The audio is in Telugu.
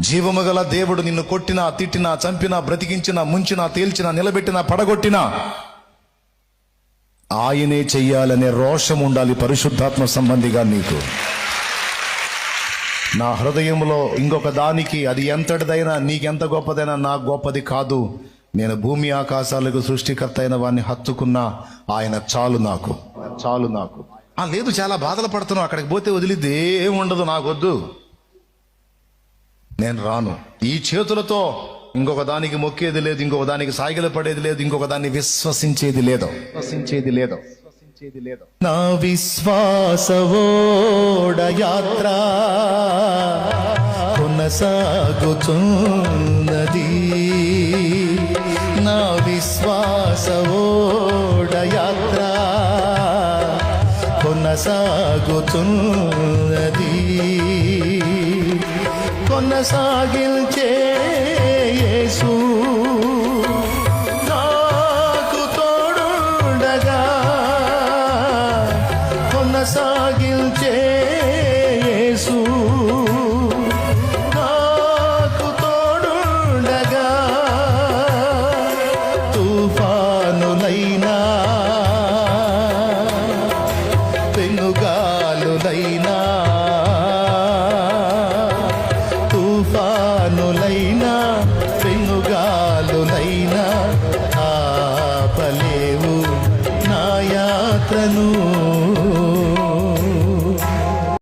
జీవము గల దేవుడు నిన్ను కొట్టినా, తిట్టినా, చంపినా, బ్రతికించినా, ముంచినా, తేల్చినా, నిలబెట్టినా, పడగొట్టినా ఆయనే చెయ్యాలనే రోషం ఉండాలి పరిశుద్ధాత్మ సంబంధిగా నీకు. నా హృదయంలో ఇంకొక దానికి అది ఎంతటిదైనా, నీకెంత గొప్పదైనా నాకు గొప్పది కాదు. నేను భూమి ఆకాశాలకు సృష్టికర్త అయిన వాడిని హత్తుకున్నా ఆయన చాలు నాకు. లేదు, చాలా బాధలు పడుతున్నావు, అక్కడికి పోతే వదిలిద్ది ఏముండదు, నాకొద్దు, నేను రాను. ఈ చేతులతో ఇంకొక దానికి మొక్కేది లేదు, ఇంకొక దానికి సాగిల పడేది లేదు, ఇంకొక దాన్ని విశ్వసించేది లేదు. నా విశ్వాసవోడ యాత్ర కొనసాగుతున్నది, నా విశ్వాసవోడ యాత్ర కొనసాగుతున్నది, కొనసాగించే యేసు నాకు తోడుండగా, కొనసాగించే యేసు నాకు తోడుండగా, తుఫానులైనా పెనుగాలులైనా, తుఫానులైనా